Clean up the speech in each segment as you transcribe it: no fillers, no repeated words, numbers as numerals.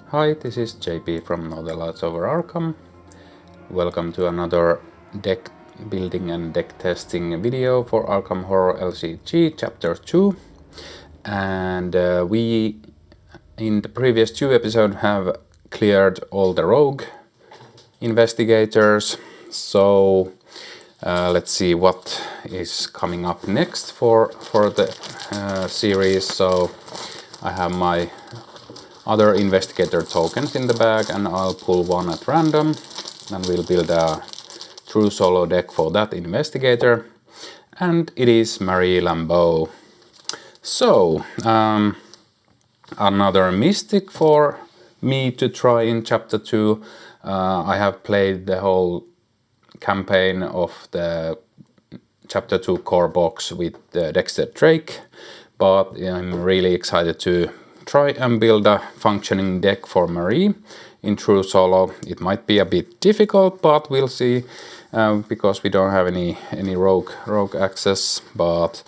Hi, this is JP from Know the Lights Over Arkham. Welcome to another deck building and deck testing video for Arkham Horror LCG Chapter 2. And we, in the previous two episodes, have cleared all the rogue investigators. So let's see what is coming up next for the series. So I have my other Investigator tokens in the bag, and I'll pull one at random, and we'll build a true solo deck for that Investigator, and it is Marie Lambeau. So, another Mystic for me to try in Chapter 2. I have played the whole campaign of the Chapter 2 core box with Dexter Drake, but I'm really excited to try and build a functioning deck for Marie in true solo. It might be a bit difficult, but we'll see, because we don't have any rogue access, but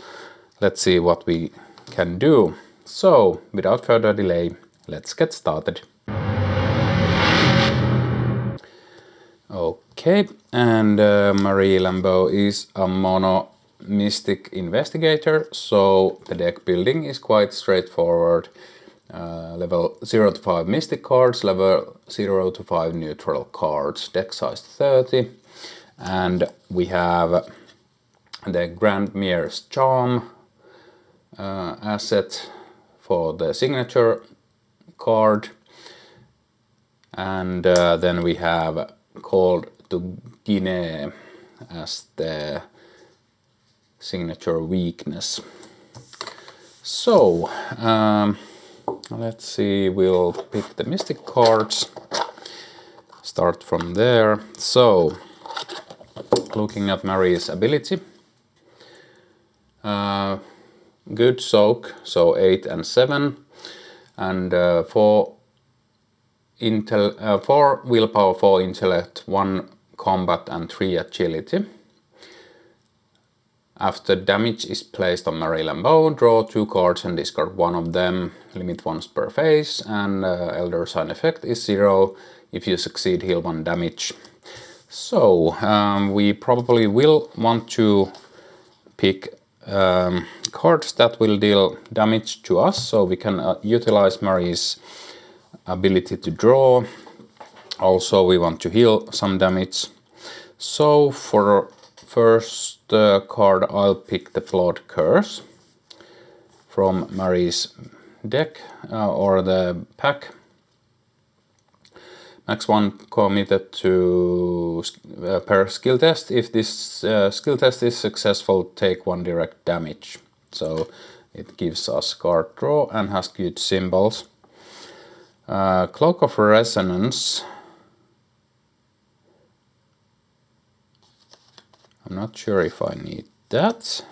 let's see what we can do. So without further delay, let's get started. Okay, and Marie Lambeau is a mono mystic investigator, so the deck building is quite straightforward. Level 0 to 5 mystic cards, level 0 to 5 neutral cards, deck size 30, and we have the Grandmare's Charm asset for the signature card, and then we have Called to Guinea as the signature weakness. So let's see, we'll pick the mystic cards, start from there. So looking at Marie's ability, good soak, so 8 and 7, and 4 willpower, 4 intellect, 1 combat and 3 agility. After damage is placed on Marie Lambeau, draw 2 cards and discard one of them, limit once per phase, and Elder Sign effect is 0. If you succeed, heal 1 damage. So we probably will want to pick cards that will deal damage to us, so we can utilize Marie's ability to draw. Also, we want to heal some damage. So for first card, I'll pick the Flawed Curse from Marie's deck or the pack. Max 1 committed to per skill test. If this skill test is successful, take 1 direct damage. So it gives us card draw and has good symbols. Cloak of Resonance. I'm not sure if I need that.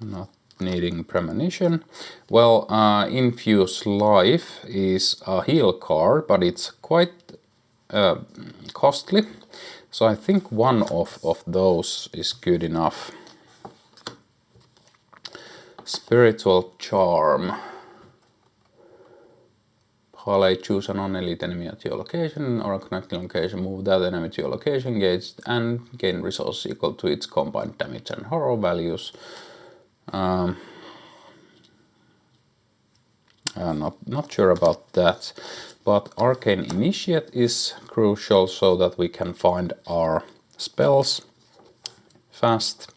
Not needing Premonition. Well, Infuse Life is a heal card, but it's quite costly. So I think one of those is good enough. Spiritual Charm. Hale, choose a non-elite enemy at your location or a connecting location, move that enemy to your location, engage, and gain resources equal to its combined damage and horror values. Not sure about that, but Arcane Initiate is crucial so that we can find our spells fast.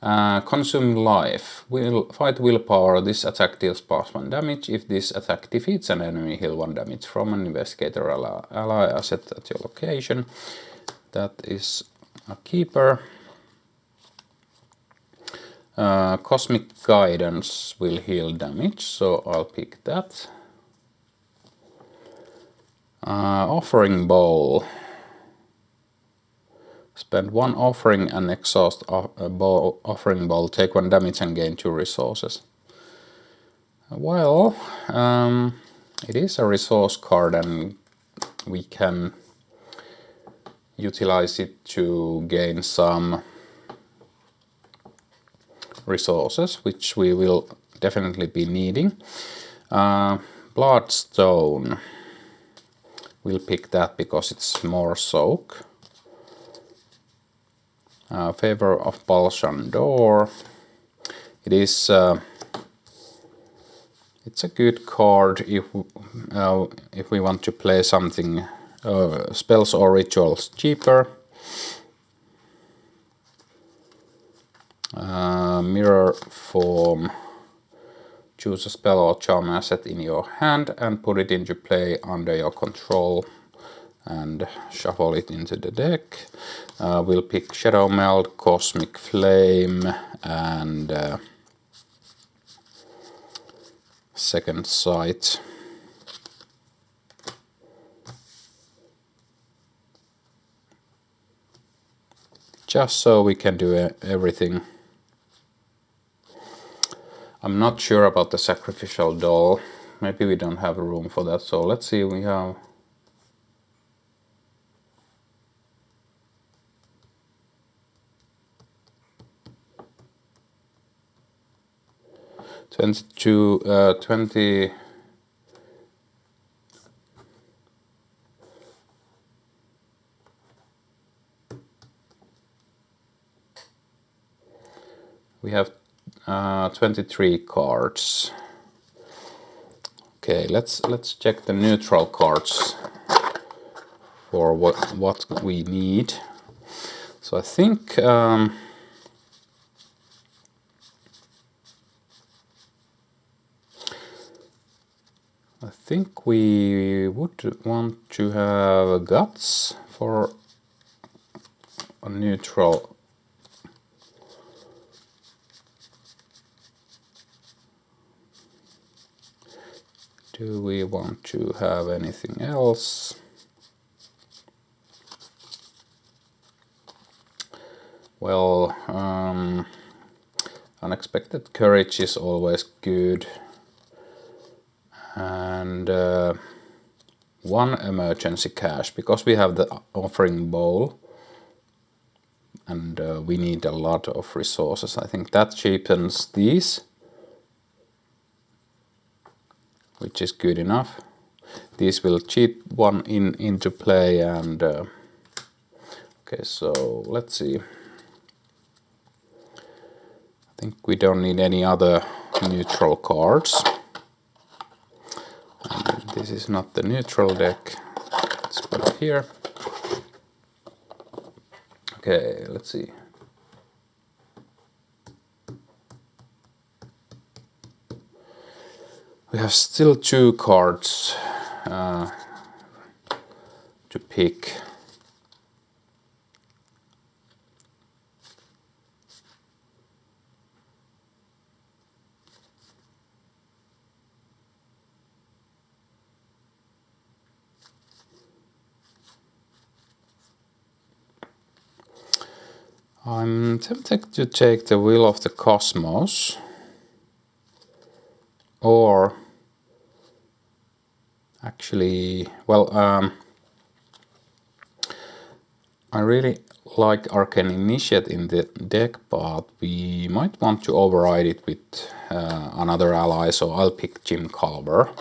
Consume Life. Fight willpower. This attack deals +1 damage. If this attack defeats an enemy, heal 1 damage from an Investigator ally asset at your location. That is a keeper. Cosmic Guidance will heal damage, so I'll pick that. Offering Bowl. Spend 1 offering and exhaust offering bowl, take 1 damage and gain 2 resources. Well, it is a resource card and we can utilize it to gain some resources, which we will definitely be needing. Bloodstone. We'll pick that because it's more soak. Favor of Balshan Door. It is. It's a good card if we want to play something spells or rituals cheaper. Mirror form. Choose a spell or charm asset in your hand and put it into play under your control and shuffle it into the deck. We'll pick Shadow Meld, Cosmic Flame, and Second Sight. Just so we can do everything. I'm not sure about the Sacrificial Doll. Maybe we don't have room for that. So let's see, we have... $20. We have 23 cards. Okay, let's check the neutral cards for what we need. So I think we would want to have Guts for a neutral. Do we want to have anything else? Well, Unexpected Courage is always good. And one emergency cash, because we have the offering bowl and we need a lot of resources. I think that cheapens these, which is good enough. These will cheat one into play, and okay, so let's see. I think we don't need any other neutral cards. And this is not the neutral deck. Let's put it here. Okay, let's see. We have still 2 cards to pick. I'm tempted to take the Will of the Cosmos, or actually, well, I really like Arcane Initiate in the deck, but we might want to override it with another ally, so I'll pick Jim Culver.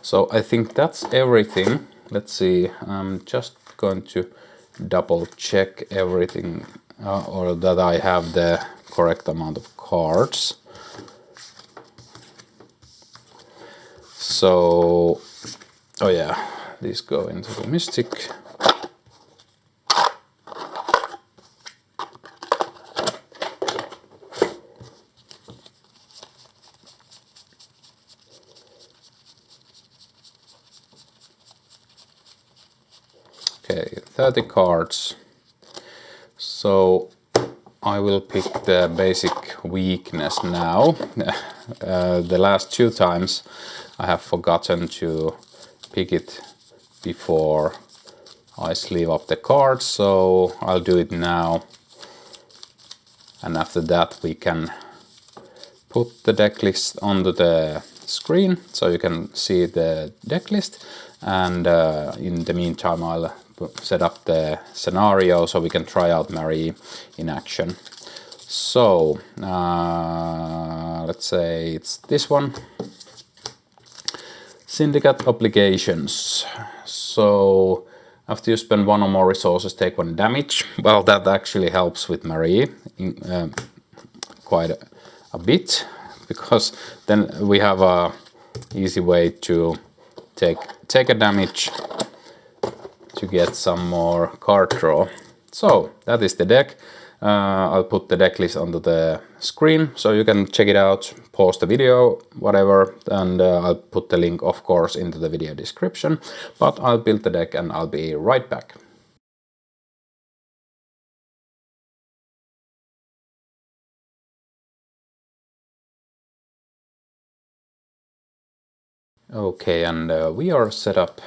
So I think that's everything. Let's see, I'm just going to double check everything, or that I have the correct amount of cards. So, oh yeah, these go into the Mystic. Okay, 30 cards. So I will pick the basic weakness now. The last 2 times I have forgotten to pick it before I sleeve up the cards, so I'll do it now. And after that we can put the deck list onto the screen so you can see the deck list, and in the meantime I'll set up the scenario so we can try out Marie in action. So let's say it's this one. Syndicate obligations. So after you spend one or more resources, take 1 damage. Well, that actually helps with Marie quite a bit, because then we have a easy way to take a damage to get some more card draw. So that is the deck. I'll put the deck list onto the screen so you can check it out, pause the video, whatever, and I'll put the link, of course, into the video description. But I'll build the deck and I'll be right back. Okay, and we are set up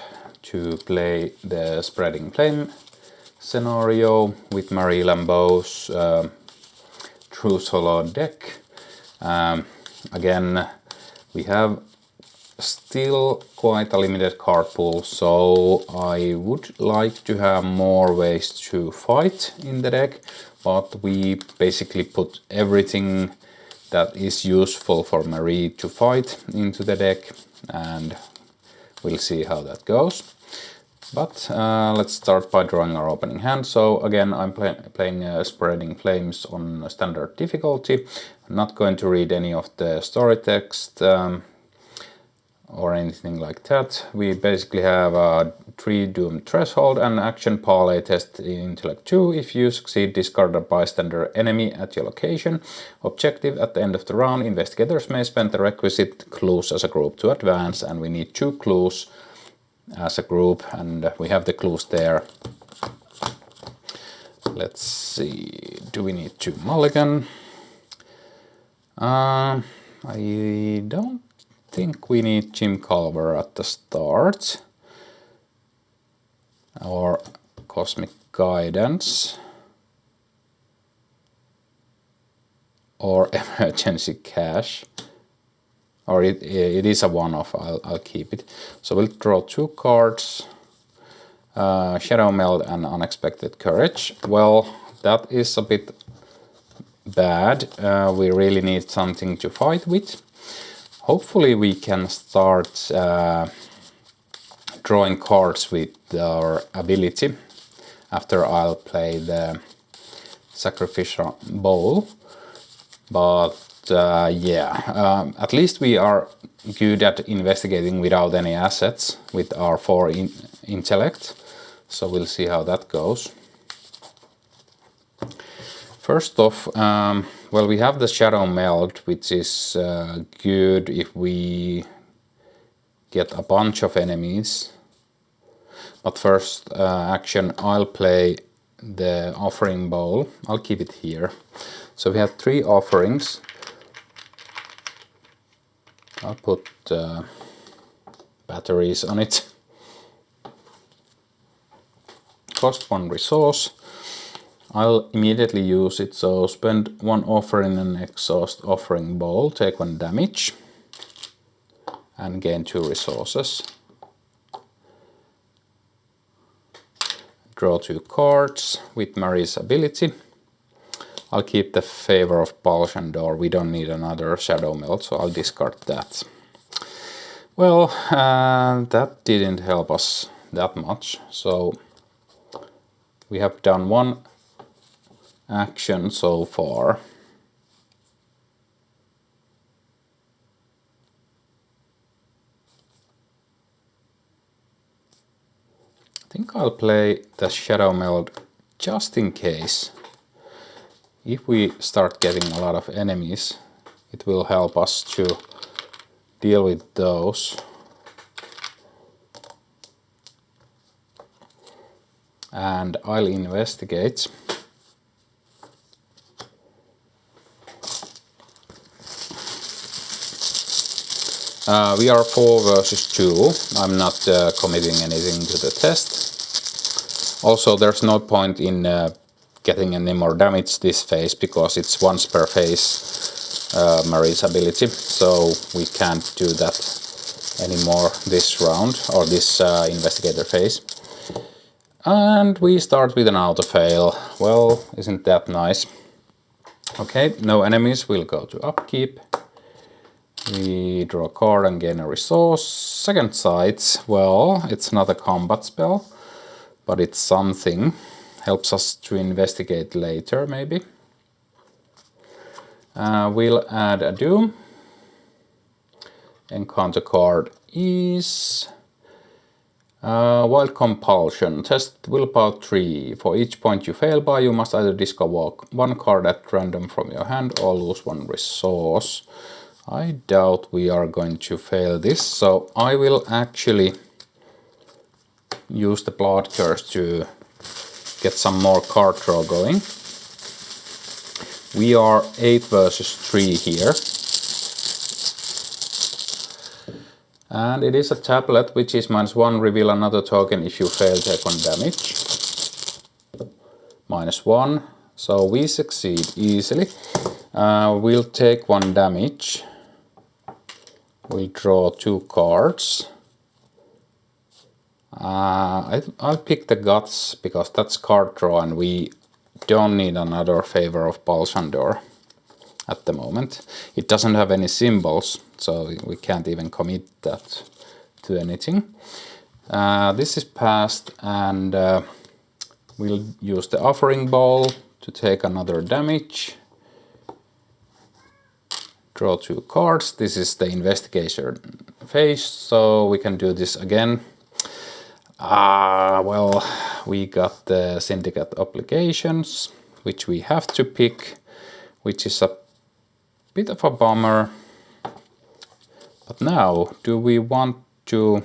to play the Spreading Flame scenario with Marie Lambeau's True Solo deck. Again, we have still quite a limited card pool, so I would like to have more ways to fight in the deck, but we basically put everything that is useful for Marie to fight into the deck, and we'll see how that goes. But let's start by drawing our opening hand. So again, I'm playing Spreading Flames on standard difficulty. I'm not going to read any of the story text or anything like that. We basically have a 3 doom threshold and action parlay test in intellect 2. If you succeed, discard a bystander enemy at your location. Objective: at the end of the round, investigators may spend the requisite clues as a group to advance, and we need 2 clues as a group, and we have the clues there. Let's see, do we need 2 mulligan? I don't think we need Jim Culver at the start, or Cosmic Guidance, or Emergency Cash, or it is a one-off. I'll keep it. So we'll draw 2 cards, Shadow Meld and Unexpected Courage. Well, that is a bit bad. We really need something to fight with. Hopefully we can start drawing cards with our ability after I'll play the Sacrificial Bowl. But yeah, at least we are good at investigating without any assets with our 4 intellect. So we'll see how that goes. First off, well, we have the Shadow Meld, which is good if we get a bunch of enemies. But first action, I'll play the Offering Bowl. I'll keep it here. So we have 3 offerings. I'll put batteries on it. Cost 1 resource. I'll immediately use it, so spend 1 offering and exhaust Offering Bowl, take 1 damage, and gain 2 resources. Draw 2 cards with Marie's ability. I'll keep the Favor of Balshandor. We don't need another Shadow Meld, so I'll discard that. Well, that didn't help us that much, so we have done 1 action so far. I think I'll play the Shadow Meld just in case. If we start getting a lot of enemies, it will help us to deal with those. And I'll investigate. We are 4 versus 2. I'm not committing anything to the test. Also, there's no point in getting any more damage this phase, because it's once per phase Marie's ability, so we can't do that anymore this round, or this investigator phase. And we start with an auto fail. Well, isn't that nice? Okay, no enemies, we'll go to upkeep. We draw a card and gain a resource. Second sight, well, it's not a combat spell, but it's something. Helps us to investigate later, maybe. We'll add a doom. Encounter card is Wild Compulsion. Test willpower 3. For each point you fail by, you must either discard one card at random from your hand or lose one resource. I doubt we are going to fail this, so I will actually use the Blood Curse to get some more card draw going. We are 8 versus 3 here. And it is a tablet which is -1, reveal another token if you fail, take 1 damage. -1, so we succeed easily. We'll take 1 damage. We'll draw 2 cards. I'll pick the Guts because that's card draw and we don't need another Favor of Balsandor at the moment. It doesn't have any symbols, so we can't even commit that to anything. This is passed, and we'll use the Offering Ball to take another damage. Draw 2 cards. This is the Investigator phase, so we can do this again. Well, we got the Syndicate Obligations, which we have to pick, which is a bit of a bummer. But now, do we want to...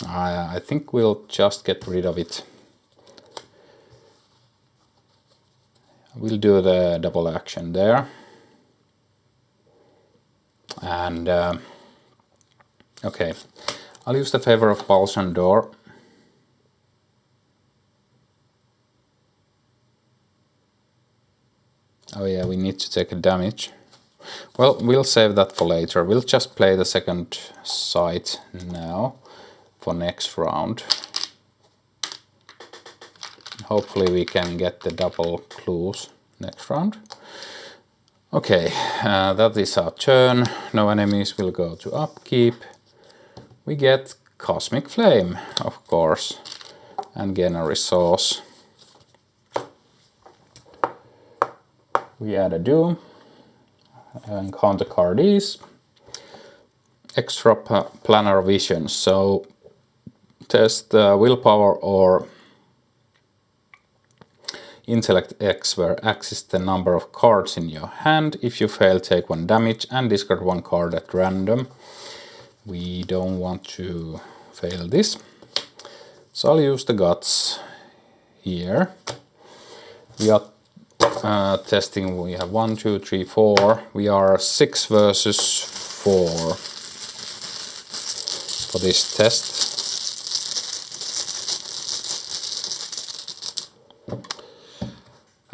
I think we'll just get rid of it. We'll do the double action there. And... okay, I'll use the Favor of Balsandor. Oh yeah, we need to take a damage. Well, we'll save that for later. We'll just play the second sight now for next round. Hopefully we can get the double clues next round. Okay, that is our turn. No enemies will go to upkeep. We get Cosmic Flame, of course, and gain a resource. We add a Doom, and counter card is Extra Planar Vision. So test Willpower or Intellect X, where X is the number of cards in your hand. If you fail, take 1 damage and discard 1 card at random. We don't want to fail this, so I'll use the Guts here. We are testing, we have 1, 2, 3, 4. We are 6 versus 4 for this test.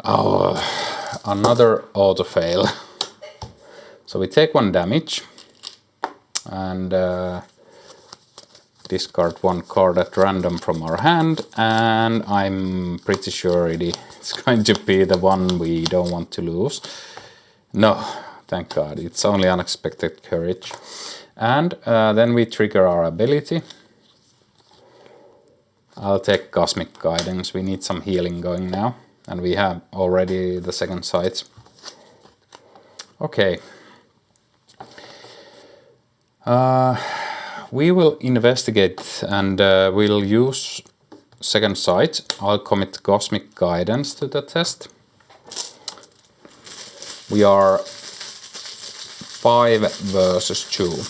Oh, another auto fail. So we take 1 damage and discard 1 card at random from our hand, and I'm pretty sure it's going to be the one we don't want to lose. No, thank God, it's only Unexpected Courage. And then we trigger our ability. I'll take Cosmic Guidance, we need some healing going now, and we have already the second sight. Okay. We will investigate and we'll use second sight. I'll commit Cosmic Guidance to the test. We are 5 versus 2.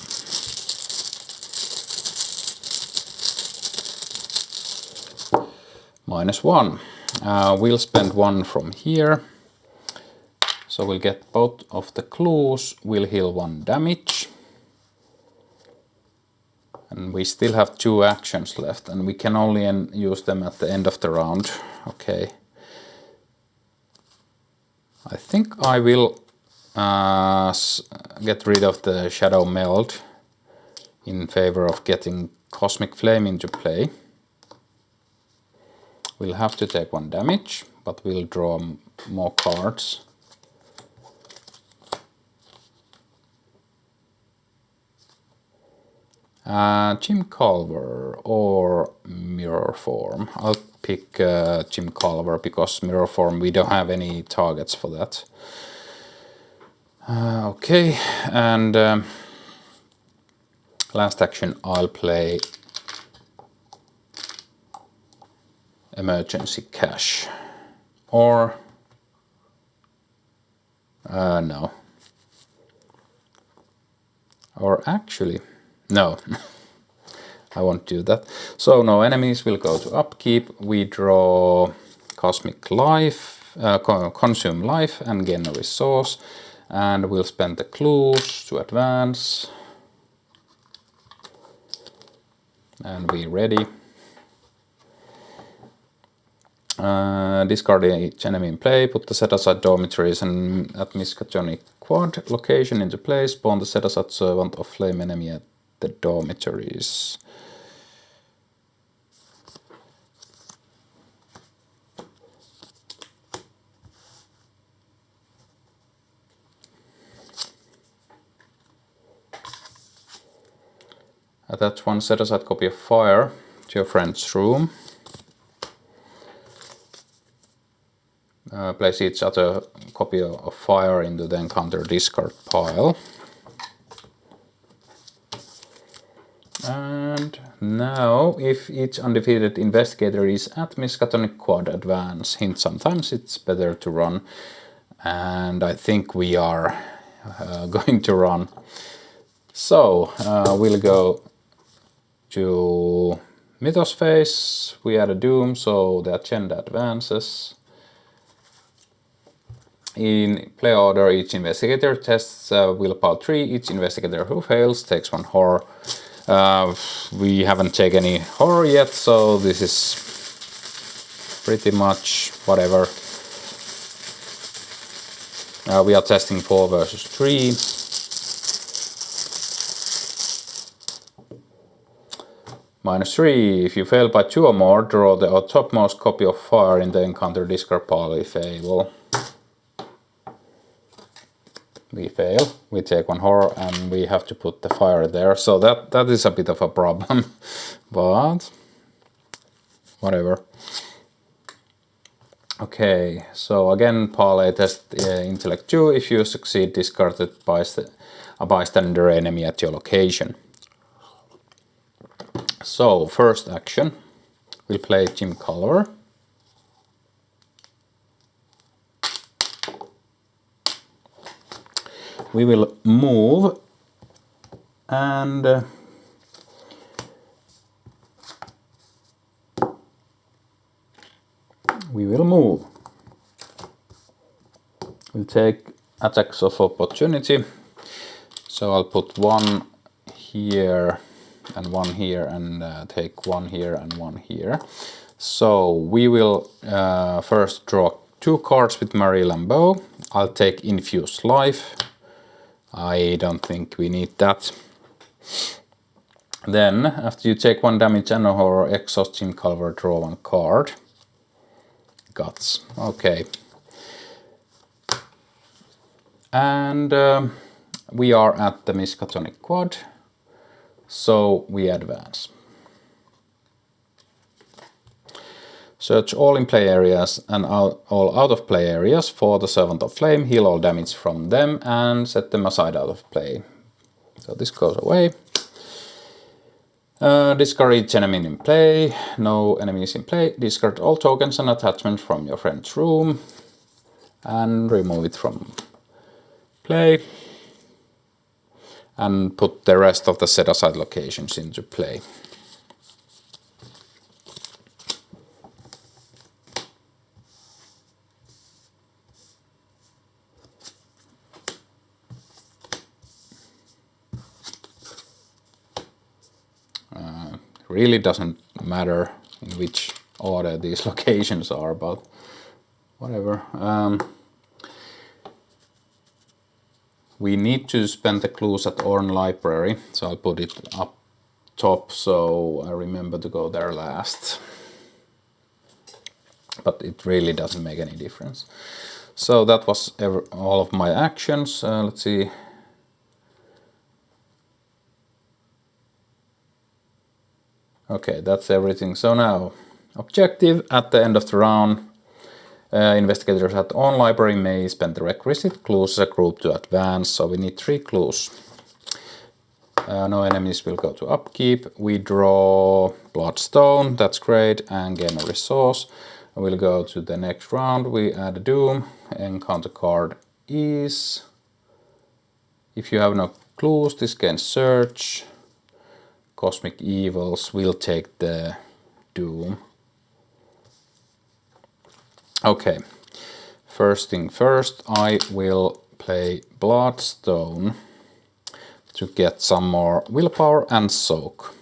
-1. We'll spend 1 from here. So we'll get both of the clues. We'll heal 1 damage. And we still have 2 actions left, and we can only use them at the end of the round. Okay. I think I will get rid of the Shadow Meld in favor of getting Cosmic Flame into play. We'll have to take 1 damage, but we'll draw more cards. Jim Culver or Mirror Form. I'll pick Jim Culver because Mirror Form, we don't have any targets for that. Okay, and last action I'll play Emergency Cash. Or no. Or actually, no. I won't do that. So no enemies will go to upkeep. We draw Cosmic Life, consume life and gain a resource. And we'll spend the clues to advance. And we're ready. Discard each enemy in play, put the set-aside dormitories and at Miskatonic Quad location into play, spawn the set-aside servant of flame enemy at the dormitories. Attach one set-aside copy of fire to your friend's room. Place each other copy of fire into the encounter discard pile. And now, if each undefeated investigator is at Miskatonic Quad advance, hint sometimes it's better to run. And I think we are going to run. So we'll go to Mythos phase. We add a Doom, so the agenda advances. In play order, each investigator tests willpower 3. Each investigator who fails takes 1 horror. We haven't taken any horror yet, so this is pretty much whatever. We are testing 4 versus 3. -3. If you fail by 2 or more, draw the topmost copy of fire in the encounter discard pile if able. We fail, we take 1 horror and we have to put the fire there, so that is a bit of a problem, but whatever. Okay, so again, parlay test intellect 2. If you succeed, discard a bystander enemy at your location. So first action, we'll play Jim Culver. We will move and we'll take attacks of opportunity. So I'll put 1 here and 1 here and take 1 here and 1 here. So we will first draw 2 cards with Marie Lambeau. I'll take Infuse Life. I don't think we need that. Then, after you take 1 damage and a horror, exhaust Jim Culver, draw 1 card. Guts. Okay. And we are at the Miskatonic Quad, so we advance. Search all in play areas and all out of play areas for the Servant of Flame, heal all damage from them and set them aside out of play. So this goes away. Discard each enemy in play, no enemies in play. Discard all tokens and attachments from your friend's room and remove it from play. And put the rest of the set aside locations into play. Really doesn't matter in which order these locations are, but whatever. We need to spend the clues at Orn Library, so I'll put it up top so I remember to go there last. But it really doesn't make any difference. So that was all of my actions. Let's see. Okay, that's everything. So now, objective at the end of the round. Investigators at on library may spend the requisite clues as a group to advance, so we need 3 clues. No enemies will go to upkeep. We draw Bloodstone, that's great, and gain a resource. We'll go to the next round. We add a Doom. Encounter card is. If you have no clues, this gains Search. Cosmic Evils will take the Doom. Okay, first thing first, I will play Bloodstone to get some more willpower and soak.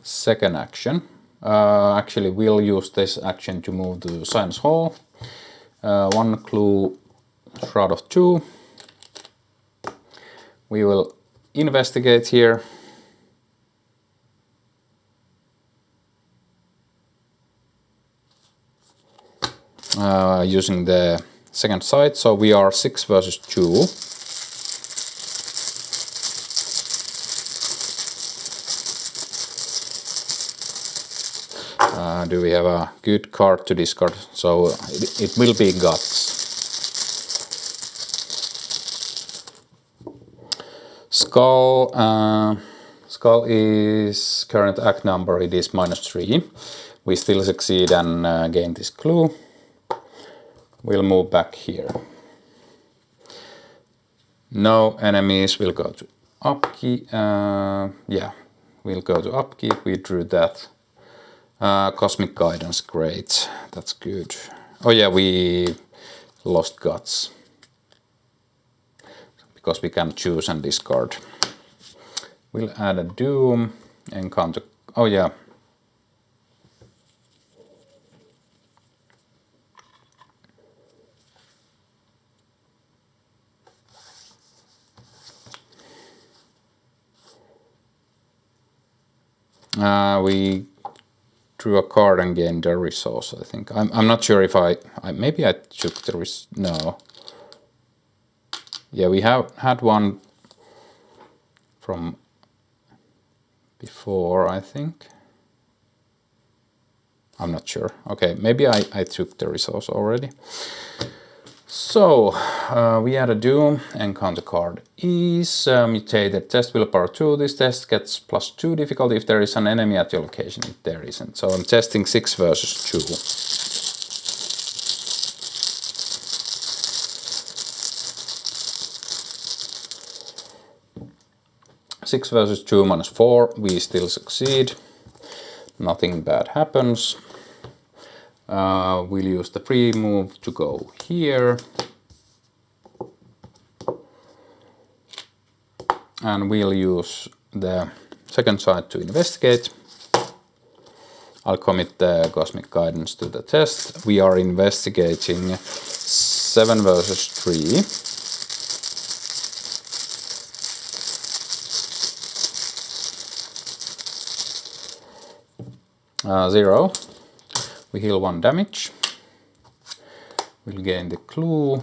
Second action, actually we'll use this action to move to Science Hall. 1 clue, Shroud of 2. We will investigate here. Using the second side, so we are 6 versus 2. Do we have a good card to discard? So it will be Guts. Skull. Skull is current act number, it is -3. We still succeed and gain this clue. We'll move back here. No enemies will go to upkeep. Yeah, we'll go to upkeep. We drew that. Cosmic Guidance, great. That's good. Oh yeah, we lost Guts. Because we can choose and discard. We'll add a Doom. Encounter. Oh yeah. We drew a card and gained a resource, I think. I'm not sure if maybe I took the no. Yeah, we have had one from before, I think. I'm not sure. Okay, maybe I took the resource already. So, we add a Doom. Encounter card is mutated. Test willpower 2. This test gets +2 difficulty if there is an enemy at your location. If there isn't. So I'm testing 6 versus 2. 6 versus 2 -4. We still succeed. Nothing bad happens. We'll use the free move to go here. And we'll use the second side to investigate. I'll commit the Cosmic Guidance to the test. We are investigating 7 versus 3. Zero. We heal 1 damage. We'll gain the clue.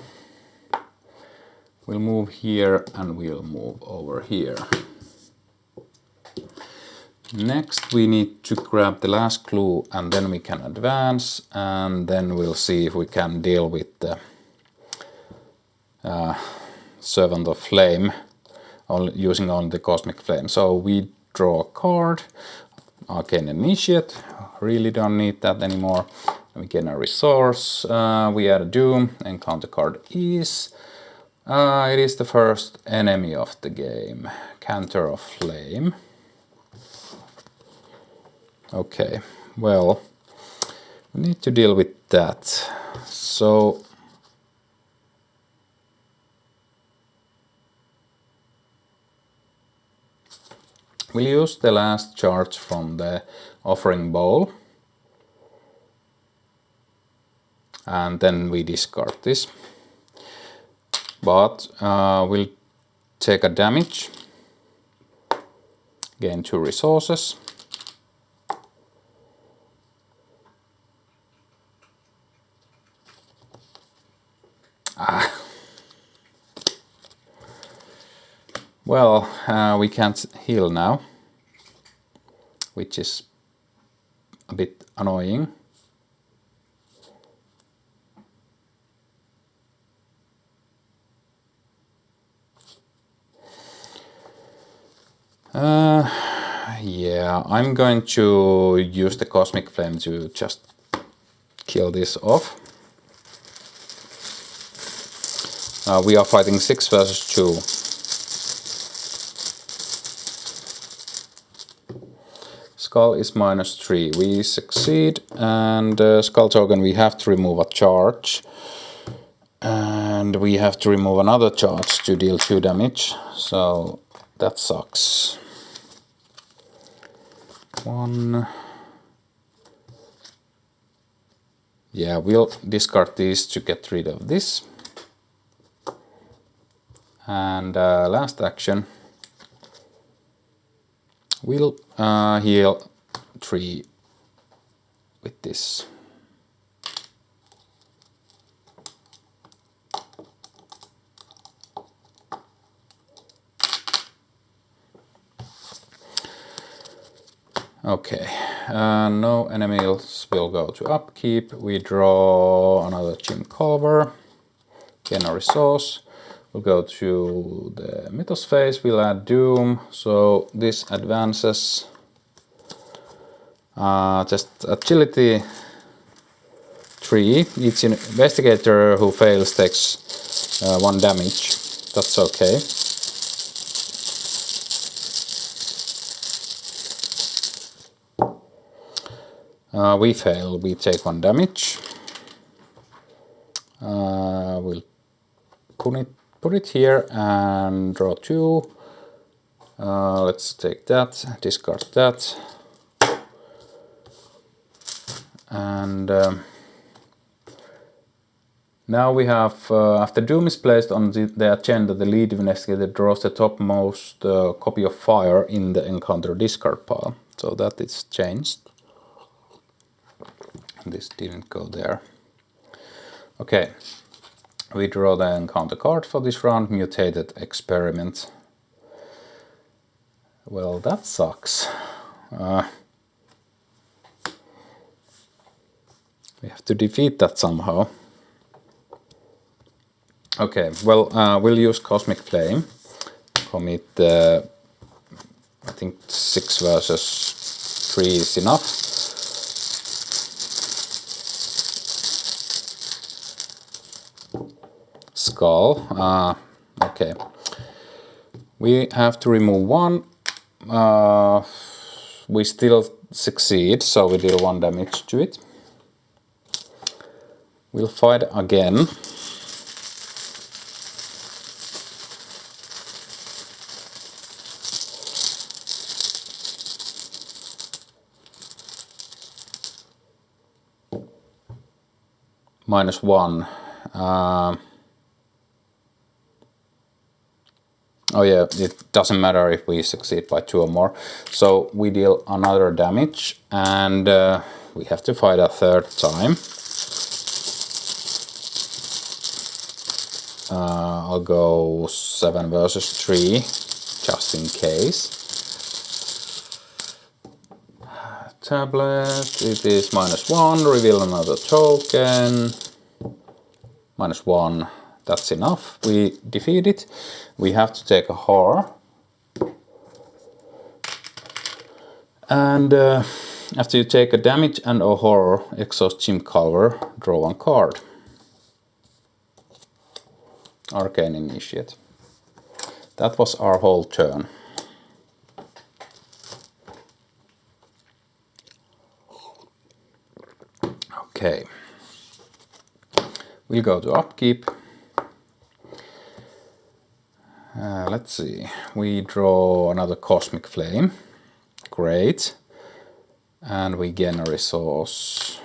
We'll move here and we'll move over here. Next we need to grab the last clue and then we can advance, and then we'll see if we can deal with the Servant of Flame using only the Cosmic Flame. So we draw a card. Arcane Initiate, really don't need that anymore. We gain a resource, we add a Doom. Encounter card is. It is the first enemy of the game, Cantor of Flame. Okay, well, we need to deal with that. So we'll use the last charge from the Offering Bowl. And then we discard this. But we'll take a damage. Gain 2 resources. Well, we can't heal now, which is bit annoying. Yeah, I'm going to use the Cosmic Flame to just kill this off. We are fighting 6 versus 2. Skull is -3. We succeed, and Skull token we have to remove a charge. And we have to remove another charge to deal 2 damage, so that sucks. 1. Yeah, we'll discard these to get rid of this. And last action, we'll heal 3 with this. Okay, no enemies will go to upkeep. We draw another Jim Culver, gain a resource. We'll go to the Mythos phase, we'll add Doom, so this advances. Just agility 3. Each investigator who fails takes 1 damage. That's okay. We fail, we take 1 damage. We'll put it here and draw 2. Let's take that, discard that. And now we have, after Doom is placed on the agenda, the lead investigator draws the topmost copy of fire in the encounter discard pile. So that is changed. This didn't go there. Okay, we draw the encounter card for this round, Mutated Experiment. Well, that sucks. We have to defeat that somehow. Okay, well, we'll use Cosmic Flame. Commit, I think 6 versus 3 is enough. Skull. Okay. We have to remove 1. We still succeed, so we deal 1 damage to it. We'll fight again. -1. Oh yeah, it doesn't matter if we succeed by 2 or more. So we deal another damage, and we have to fight a 3rd time. I'll go 7 versus 3, just in case. Tablet, it is -1, reveal another token. -1, that's enough. We defeat it. We have to take a horror. And after you take a damage and a horror, exhaust Jim Culver, draw 1 card. Arcane Initiate. That was our whole turn. Okay. We'll go to upkeep. Let's see. We draw another Cosmic Flame. Great. And we gain a resource.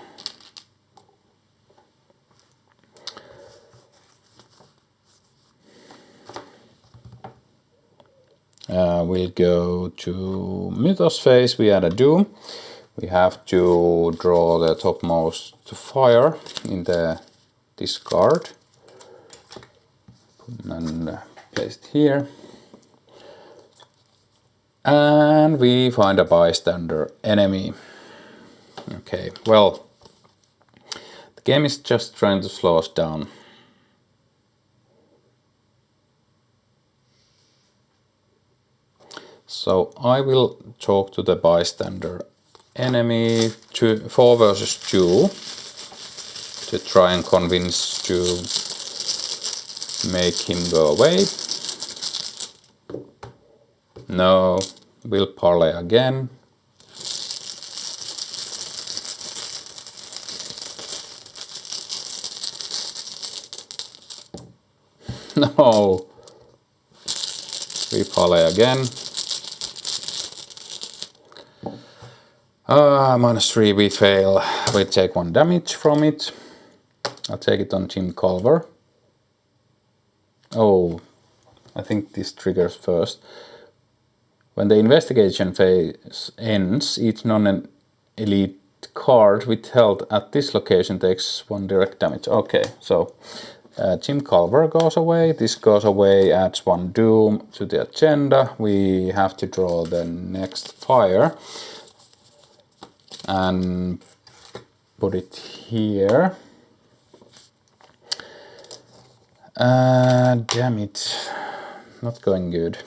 We'll go to Mythos phase. We add a Doom. We have to draw the topmost fire in the discard and place it here. And we find a bystander enemy. Okay, well, the game is just trying to slow us down. So I will talk to the bystander enemy 4 versus 2 to try and convince to make him go away. No, we'll parlay again. No, we parlay again. -3, we fail. We take 1 damage from it. I'll take it on Jim Culver. Oh, I think this triggers first. When the investigation phase ends, each non-elite card withheld at this location takes 1 direct damage. Okay, so Jim Culver goes away, this goes away, adds 1 doom to the agenda. We have to draw the next fire and put it here. Damn it, not going good.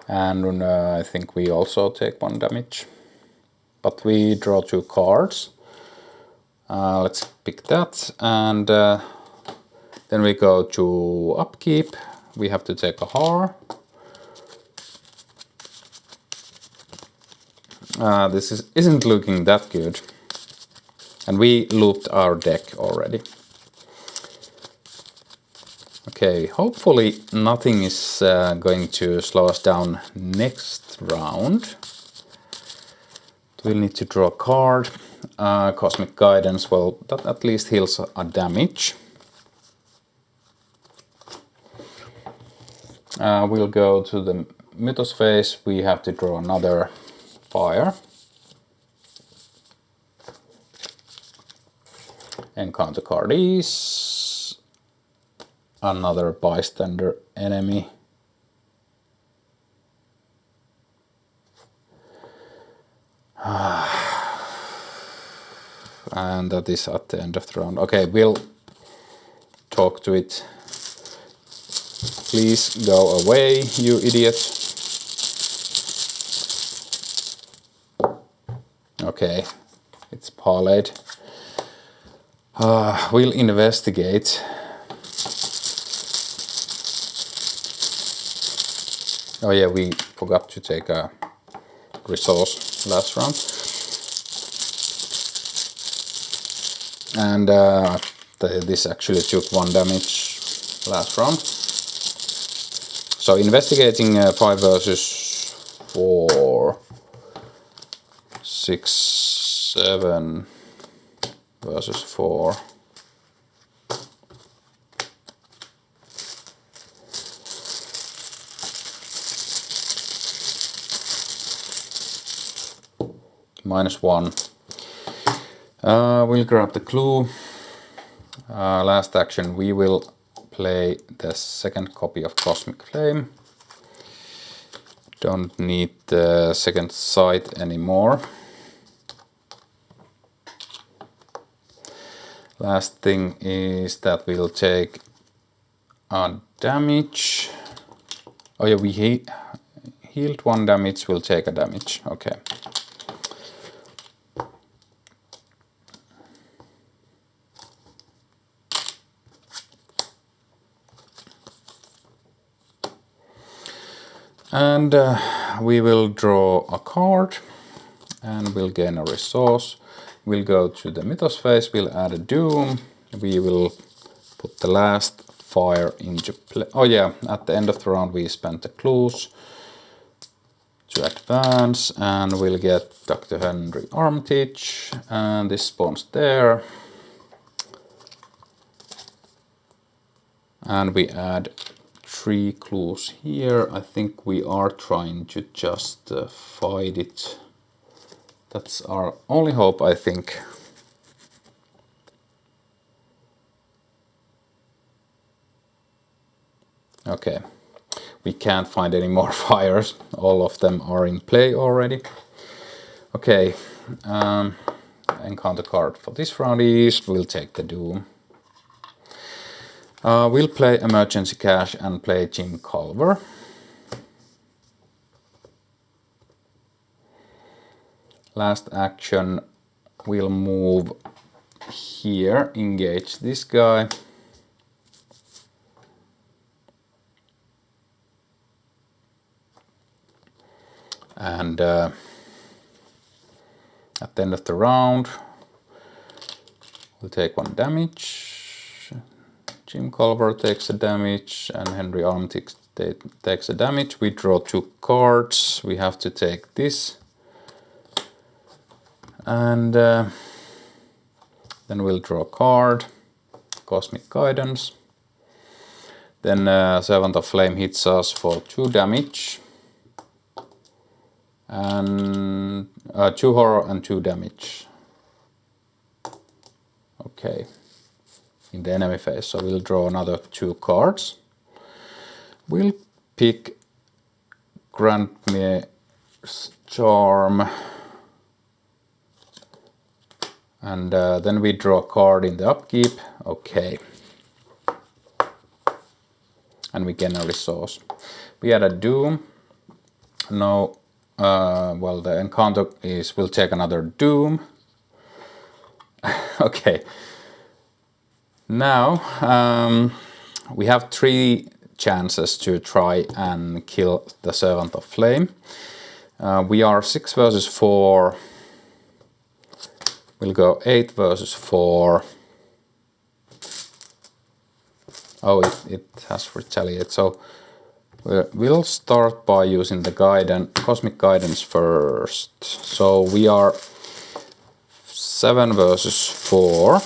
And I think we also take 1 damage. But we draw 2 cards. Let's pick that. And then we go to upkeep. We have to take a har. This isn't looking that good. And we looped our deck already. Okay, hopefully nothing is going to slow us down next round. We'll need to draw a card. Cosmic Guidance, well, that at least heals a damage. We'll go to the Mythos phase. We have to draw another fire. Encounter card is another bystander enemy. And that is at the end of the round. Okay, we'll talk to it. Please go away, you idiot. Okay, it's parlayed. We'll investigate. Oh yeah, we forgot to take a resource last round. And this actually took 1 damage last round. So investigating 5 versus 4, 6, 7 versus 4. -1. We'll grab the clue. Last action, we will play the 2nd copy of Cosmic Flame. Don't need the 2nd sight anymore. Last thing is that we'll take a damage. Oh yeah, we healed 1 damage, we'll take a damage. Okay. And we will draw a card and we'll gain a resource. We'll go to the Mythos phase, we'll add a doom. We will put the last fire into play. Oh yeah, at the end of the round we spent the clues to advance and we'll get Dr. Henry Armitage and this spawns there. And we add 3 clues here. I think we are trying to just fight it. That's our only hope, I think. Okay, we can't find any more fires. All of them are in play already. Okay, encounter card for this round is, we'll take the Doom. We'll play Emergency Cash and play Jim Culver. Last action, we'll move here, engage this guy. And at the end of the round, we'll take 1 damage. Jim Culver takes a damage, and Henry Arm takes a damage. We draw 2 cards. We have to take this. And then we'll draw a card, Cosmic Guidance. Then Servant of Flame hits us for 2 damage. And 2 horror and 2 damage. Okay, in the enemy phase. So we'll draw another 2 cards. We'll pick Grandmare's Charm. And then we draw a card in the upkeep. Okay. And we gain a resource. We add a Doom. No. Well, the encounter is, we'll take another Doom. Okay. Now, we have 3 chances to try and kill the Servant of Flame. We are 6 versus 4. We'll go 8 versus 4. Oh, it has retaliate. So we'll start by using the Cosmic Guidance first. So we are 7 versus 4.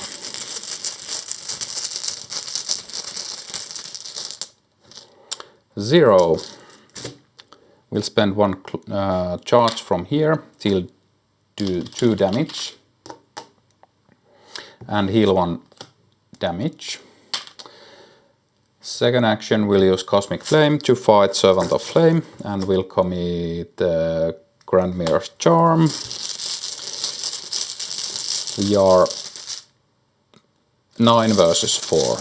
Zero. We'll spend 1 charge from here till do 2 damage. And heal 1 damage. Second action, we'll use Cosmic Flame to fight Servant of Flame, and we'll commit Grandmare's Charm. We are 9 versus 4.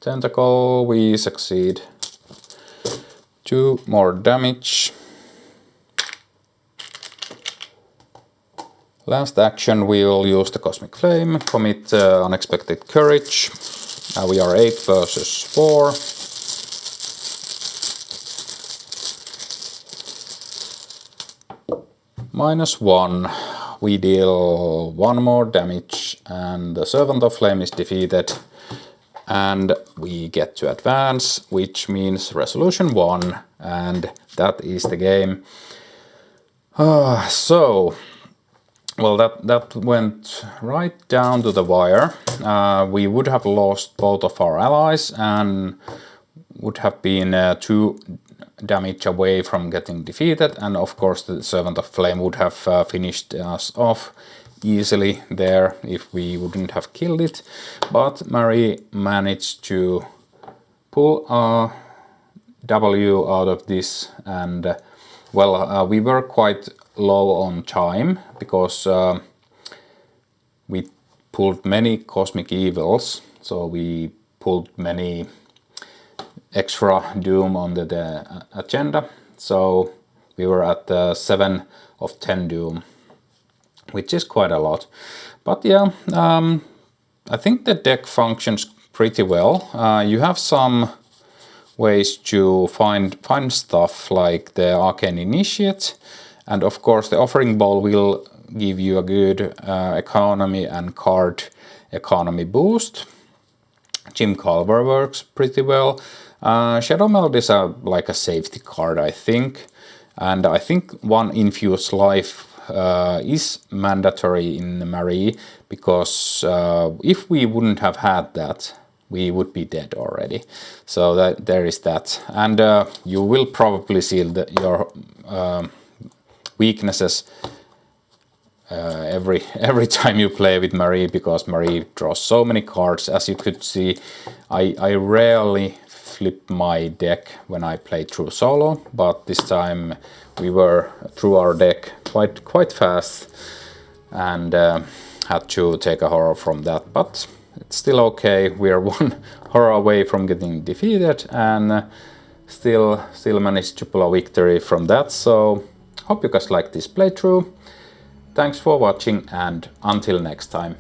Tentacle, we succeed. 2 more damage. Last action, we'll use the Cosmic Flame, commit Unexpected Courage. We are 8 versus 4. -1. We deal 1 more damage, and the Servant of Flame is defeated. And we get to advance, which means resolution 1, and that is the game. Well, that went right down to the wire. We would have lost both of our allies and would have been 2 damage away from getting defeated. And of course the Servant of Flame would have finished us off easily there if we wouldn't have killed it. But Marie managed to pull a W out of this, and we were quite low on time because we pulled many Cosmic Evils, so we pulled many extra Doom on the agenda, so we were at 7 of 10 Doom, which is quite a lot. But yeah, I think the deck functions pretty well. You have some ways to find stuff like the Arcane Initiate, and of course the Offering Bowl will give you a good economy and card economy boost. Jim Culver works pretty well. Shadow Meld is like a safety card, I think, and I think 1 Infused Life is mandatory in Marie, because if we wouldn't have had that, we would be dead already. So that there is that, and you will probably see your weaknesses every time you play with Marie, because Marie draws so many cards. As you could see, I rarely flip my deck when I played through solo, but this time we were through our deck quite fast and had to take a horror from that, but it's still okay. We are one horror away from getting defeated and still managed to pull a victory from that. So hope you guys liked this playthrough. Thanks for watching and until next time.